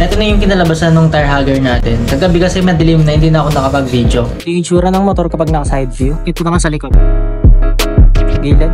Ito na yung kinalabasan ng tire hugger natin. Kagabi kasi madilim na, hindi na ako nakapag-video. Ito yung itsura ng motor kapag naka-side view. Ito naman sa likod. Gilid.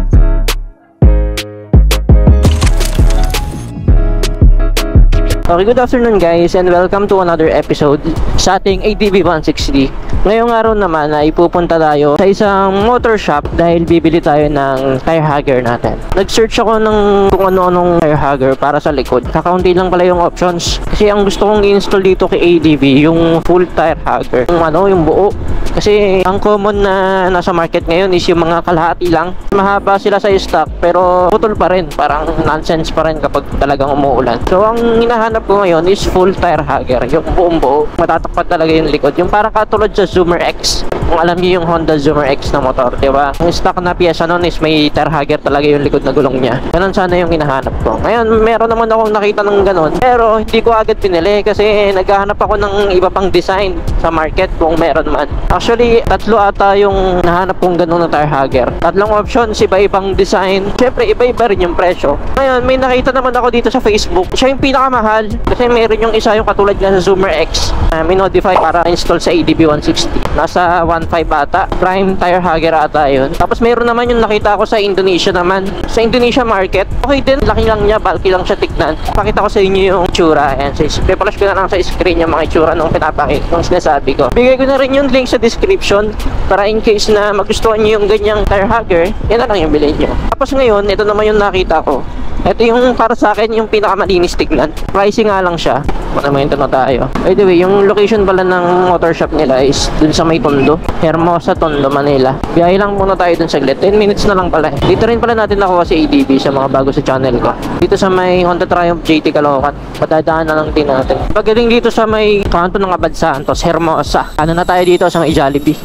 Okay, good afternoon guys and welcome to another episode sa ating ATV 160. Ngayong araw naman ay pupunta tayo sa isang motor shop dahil bibili tayo ng tire hugger natin. Nag-search ako ng kung ano-anong tire hugger para sa likod. Kakaunti lang pala yung options. Kasi ang gusto kong i-install dito kay ATV, yung full tire hugger. Yung buo. Kasi ang common na nasa market ngayon is yung mga kalahati lang. Mahaba sila sa stock pero putol pa rin. Parang nonsense pa rin kapag talagang umuulan. So ang hinahanap ko ngayon is full tire hugger. Yung buong buo. Matatakpat talaga yung likod. Yung parang katulad sa Zoomer X. Kung alam niyo yung Honda Zoomer X na motor, di ba? Yung stock na piyesa nun is may tire hugger talaga yung likod na gulong niya. Ganun sana yung hinahanap ko. Ngayon, meron naman akong nakita ng ganun. Pero hindi ko agad pinili kasi naghahanap ako ng iba pang design sa market kung meron man. Actually, tatlo ata yung nahanap kong ganun na tire hugger. Tatlong options, iba-ibang design. Siyempre, iba-iba rin yung presyo. Ngayon, may nakita naman ako dito sa Facebook. Siya yung pinakamahal kasi meron yung isa yung katulad nga sa Zoomer X. Minodify para install sa ADB 160. Nasa 1.5 ata. Prime tire hugger ata yun. Tapos meron naman yung nakita ko sa Indonesia naman. Sa Indonesia market. Okay din. Laki lang niya. Bulky lang siya tignan. Pakita ko sa inyo yung tsura. Ayan. Pre-flash ko na lang sa screen yung mga tsura nung pinapakita. Nung sinasabi ko. Bigay ko na rin yung link sa description. Para in case na magustuhan nyo yung ganyang tire hugger. Yan na lang yung bilhin nyo. Tapos ngayon, ito naman yung nakita ko. Ito yung para sa akin yung pinakamalinis tignan. Pricing nga lang siya. Naman na tayo. By the way, yung location pala ng motor shop nila is dun sa may Tondo. Hermosa, Tondo, Manila. Biyahe lang muna tayo dun saglit. 10 minutes na lang pala. Dito rin pala natin nakuha si ADB sa mga bago sa channel ko. Dito sa may Honda Triumph GT Caloocan. Padadaan na lang din natin. Pagaling dito sa may kanto ng Abad Santos, Hermosa. Ano na tayo dito sa may Jollibee.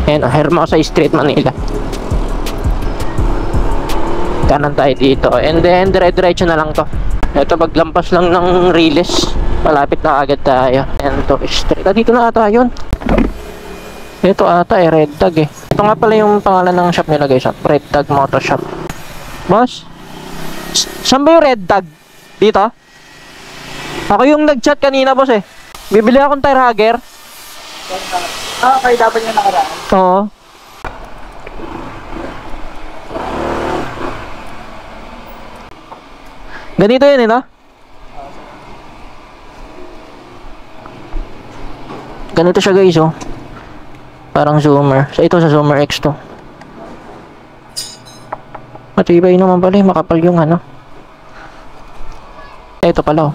Ayan, Hermosa Street, Manila. Kanan tayo dito. And then, dire-diretso na lang to. Ito, paglampas lang ng Riles. Malapit na agad tayo. Ayan to, street. Dito na ata yun. Ito ata Red Tag eh. Ito nga pala yung pangalan ng shop nila guys. Red Tag Motor Shop. Boss? Saan ba yung Red Tag? Dito? Ako yung nag-chat kanina boss eh. Bibili akong tire hugger. Okay, dapat yung nakaraan. Oo. Ganito yun eh, no? Ganito siya guys, oh. Parang Zoomer. So, ito sa Zoomer X to. Matibay naman pala, makapal yung ano. Ito pala, oh.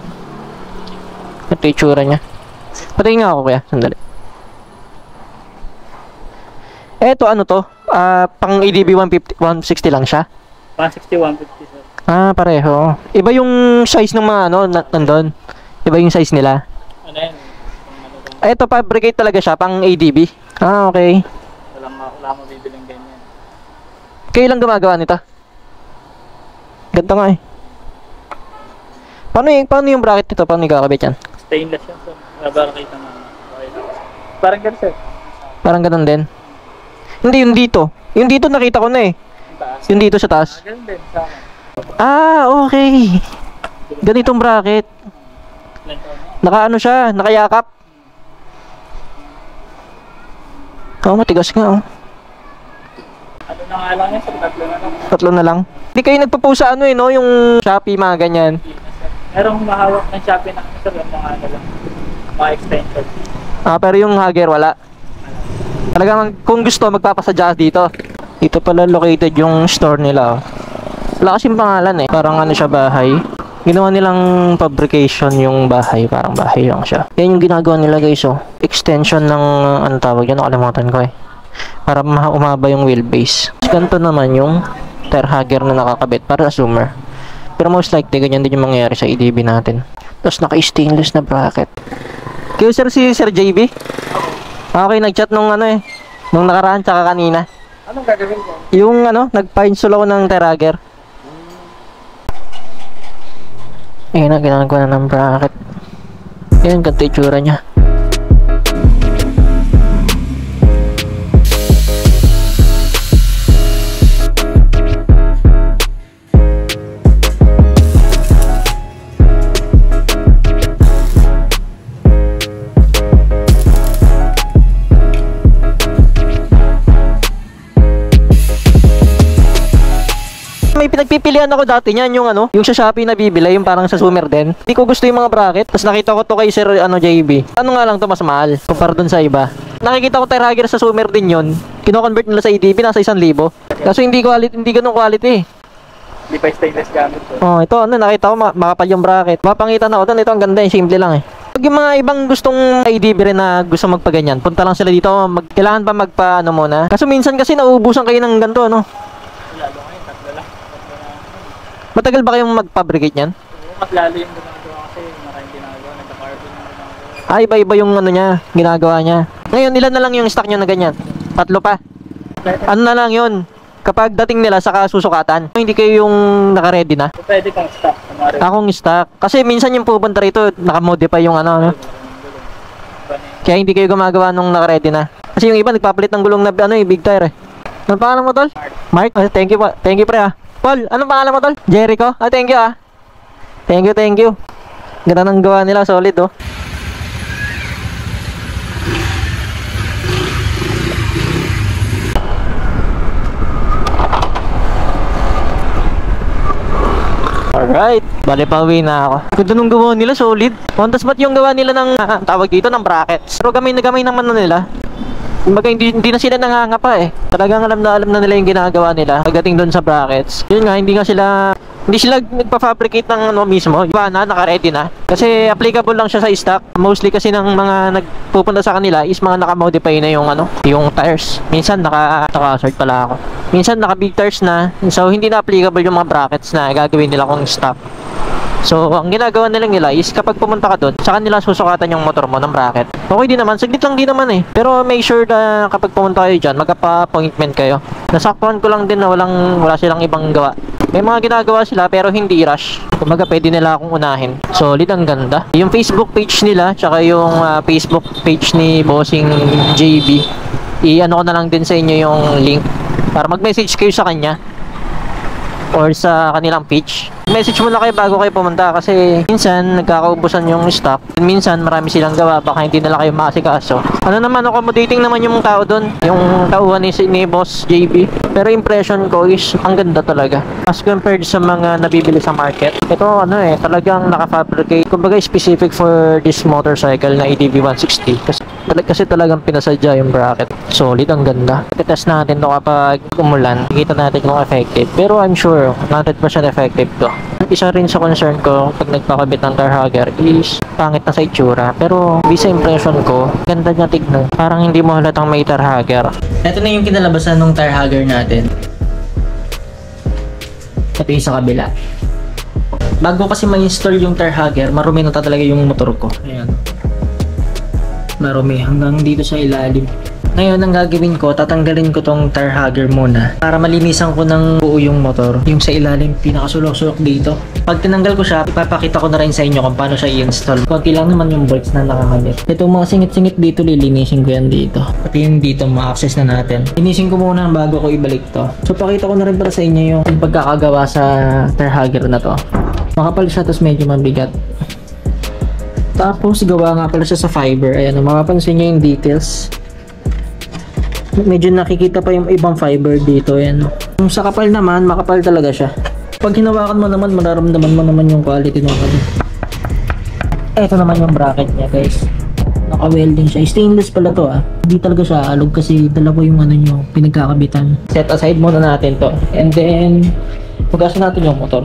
Ito yung tsura niya. Patayin nga ako kaya, sandali. Ito, ano to? Pang ADB 150, 160 lang siya? 160, 150 sir. Pareho. Iba yung size ng mga ano, nandun. Iba yung size nila. Ano yan? Ito, fabricate talaga siya, pang ADB. Okay. Wala mo bibiling ganyan. Kayo lang gumagawa nito? Ganito nga eh. Paano yung bracket nito? Paano ikakabit yan? Stainless yan sir. Nakita na. Okay lang. Parang ganun sir. Parang ganun din. Hindi, yung dito. Yung dito nakita ko na eh. Yung dito sa taas. Ganun din, sama. Okay. Ganitong bracket. Nakaano siya, nakayakap. Matigas nga oh. Ano na nga lang yan sir? Tatlo na lang. Tatlo na lang. Hindi kayo nagpo-post sa ano eh, no? Yung Shopee, mga ganyan. Merong mahawak ng Shopee na kami sir. Yung mga ano lang. Mga extension. Pero yung hugger wala. Talagang kung gusto magpapasadya dito. Dito pala located yung store nila oh. Wala kasing pangalan eh. Parang ano siya, bahay. Ginawa nilang fabrication yung bahay. Parang bahay lang siya. Yan yung ginagawa nila guys oh. Extension ng ano tawag yan. Nakalimutan ko eh. Para umaba yung wheelbase. Ganito naman yung tire hugger na nakakabit para sa Zoomer. Pero most likely ganyan din yung mangyayari sa EDB natin. Tapos naka-stainless na bracket. Kayo sir, si Sir JB? Okay, nag-chat nung ano eh. Nung nakaraan tsaka kanina. Anong gagawin ko? Yung ano, nag-pa-install ako ng tire hugger. Ayun na, ginagawa na ng bracket. Ayun, ganito yung tsura niya. Pipilian ako dati niyan yung ano, yung sa Shopee na bibili, yung parang sa Sumer din. Hindi ko gusto yung mga bracket. Tapos nakita ko to kay Sir JB. Ano nga lang to mas mahal kumpara dun sa iba. Nakikita ko tire hugger sa Sumer din yun. Kino-convert nila sa EDB nasa 1,000. Kaso hindi ganung quality. Hindi pa stainless gamit to. Oh, ito ano nakita ko makapal yung bracket. Mapangitan ako doon, ito ang ganda, yung simple lang eh. Pag yung mga ibang gustong EDB rin na gusto magpaganyan, punta lang sila dito, kailangan pa magpa-ano muna. Kaso minsan kasi nauubusan kayo ng ganito, ano? Lalo ngayon, tatlo lang. Matagal ba kayong mag-fabricate niyan? Mas lalo yung ginagawa kasi maraming ginagawa, nagka-carbon yung ginagawa. Ah, iba-iba yung ano niya, ginagawa niya. Ngayon, ilan na lang yung stock niyo na ganyan? 3 pa? Ano na lang yun? Kapag dating nila saka susukatan, hindi kayo yung naka-ready na? Pwede kang stock. Akong stock. Kasi minsan yung pupunta rito, naka-modify yung ano. Kaya hindi kayo gumagawa nung naka-ready na. Kasi yung iba nagpapalit ng gulong na ano, big tire eh. Anong pangalan mo, tol? Mark? Thank you po. Thank you, pre, ha. Paul, anong pangalan mo, tol? Jericho? Thank you, ha. Thank you. Ganda ng gawa nila, solid, oh. Alright, bale pauwi na ako. Ganda nung gawa nila, solid. Tapos ba't yung gawa nila ng tawag dito ng brackets? Pero gamay naman na nila. Kumbaga hindi na sila nangangapa eh. Talagang alam na nila yung ginagawa nila pagdating doon sa brackets. Yun nga, hindi sila nagpa-fabricate ng ano mismo. Iba na, naka-ready na. Kasi applicable lang siya sa stock. Mostly kasi ng mga nagpupunta sa kanila is mga naka-modify na yung ano, yung tires. Minsan naka-short pala ako. Minsan naka-big tires na. So hindi na applicable yung mga brackets na gagawin nila kung stock. So, ang ginagawa nila is kapag pumunta ka doon, sa kanila susukatan yung motor mo ng bracket. Okay din naman, saglit lang din naman eh. Pero make sure na kapag pumunta kayo dyan, magka-appointment kayo. Nasaktuhan ko lang din na wala silang ibang gawa. May mga ginagawa sila pero hindi rush. Kumbaga pwede nila akong unahin. Solid, ang ganda. Yung Facebook page nila, tsaka yung Facebook page ni Bossing JB, i-ano ko na lang din sa inyo yung link para mag-message kayo sa kanya or sa kanilang page. Message muna kayo bago kayo pumunta kasi minsan nagkakaubusan yung stock. Minsan marami silang gawa, baka hindi nila kayo maasikaso. Ano naman, accommodating naman yung tao doon, yung tauhan ni Boss JB. Pero impression ko is ang ganda talaga as compared sa mga nabibili sa market. Ito talagang naka-fabricate, kumbaga specific for this motorcycle na ADV 160 kasi talagang pinasadya yung bracket. Solid, ang ganda. Test natin to kapag umulan, kita natin kung effective, pero I'm sure 100% effective to. Isa rin sa concern ko pag nagpakabit ng tire hugger is pangit na sa itsura, pero bisa impression ko ganda niya tignan, parang hindi mo halatang may tire hugger. Ito na yung kinalabasan ng tire hugger natin. Ito yung sa kabila. Bago kasi ma-install yung tire hugger, marumi na talaga yung motor ko. Ayan, marumi hanggang dito sa ilalim. Ngayon, ang gagawin ko, tatanggalin ko tong tire hugger muna para malinisan ko ng buo yung motor. Yung sa ilalim, pinakasulok-sulok dito. Pag tinanggal ko siya, ipapakita ko na rin sa inyo kung paano siya i-install. Konti lang naman yung bolts na nakakabit. Itong mga singit-singit dito, lilinisin ko yan dito. Pati yung dito, ma-access na natin. Linisin ko muna bago ko ibalik to. So, pakita ko na rin para sa inyo yung pagkakagawa sa tire hugger na to. Makapal siya, tapos medyo mabigat. Tapos, gawa nga pala siya sa fiber. Ayan, mapapansin nyo yung details. Medyo nakikita pa yung ibang fiber dito. Ayan. Yung sa kapal naman, makapal talaga siya. Pag hinawakan mo naman, mararamdaman mo naman yung quality ng kapal. Ito naman yung bracket niya, guys. Naka-welding siya. Stainless pala to, ah. Hindi talaga siya alog kasi dalawa yung ano nyo, pinagkakabitan. Set aside muna natin to. And then, hugasan natin yung motor.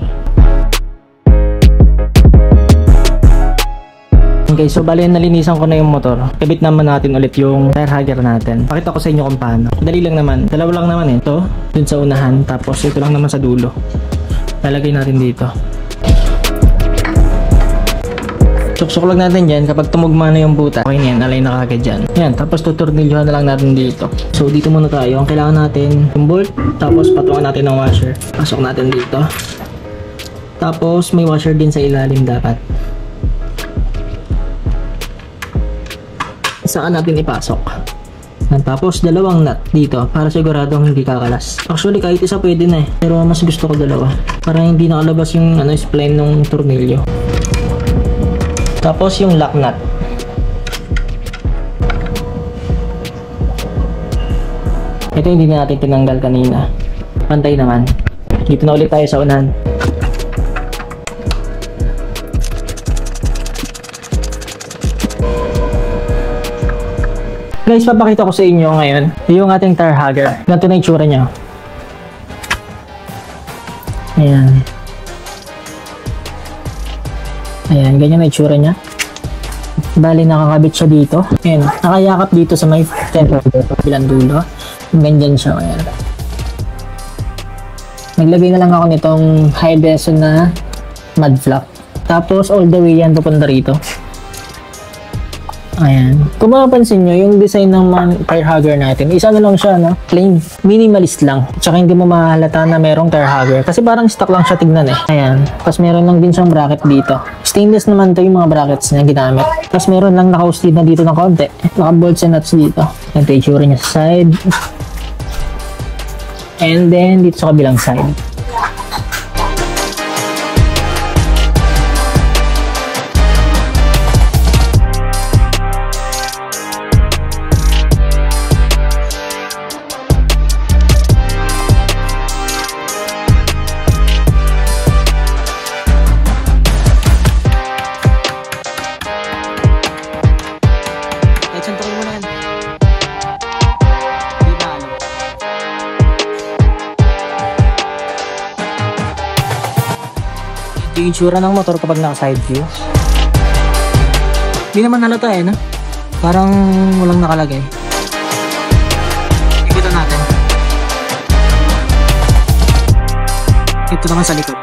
Okay, so bali nalinisan ko na yung motor. Kabit naman natin ulit yung tire hugger natin. Pakita ko sa inyo kung paano. Dali lang naman. Dalawa lang naman ito. Dun sa unahan. Tapos ito lang naman sa dulo. Lalagay natin dito. Suksok lang natin dyan. Kapag tumugma na yung buta, okay na yan. Alay na kagad dyan. Yan. Tapos tuturnilyohan na lang natin dito. So dito muna tayo. Ang kailangan natin yung bolt. Tapos patungan natin ng washer. Pasok natin dito. Tapos may washer din sa ilalim dapat. Saan natin ipasok. Tapos dalawang nut dito para siguradong hindi kakalas. Actually kahit isa pwede na eh, pero mas gusto ko dalawa para hindi nakalabas yung spline ng tornilyo. Tapos yung lock nut. Ito hindi na natin tinanggal kanina. Pantay naman. Dito na ulit tayo sa unahan. Guys, papakita ko sa inyo ngayon yung ating tire hugger. Ganito na yung tsura niya. Ayan. Ayan, ganyan na yung tsura niya. Bali, nakakabit siya dito. Ayan, nakayakap dito sa may tire hugger. Bilang dulo. Ganyan siya. Ayan. Naglagay na lang ako nitong high beso na mud flap. Tapos, all the way yan papunta rito. Ayan. Kung mapapansin nyo, yung design ng tire hugger natin, isa na lang siya, no? Plain. Minimalist lang. Tsaka hindi mo mahalata na merong tire hugger. Kasi parang stock lang siya tignan eh. Ayan. Tapos meron lang din siyang bracket dito. Stainless naman to yung mga brackets niya ginamit. Tapos meron lang naka-housted na dito ng konti. Naka-bolts and nuts dito. Ito yung tsura niya sa side. And then, dito sa kabilang side. Yung itsura ng motor kapag naka-side view. Hindi naman halata eh, no? Parang walang nakalagay. Ikutan natin. Ito naman sa likod.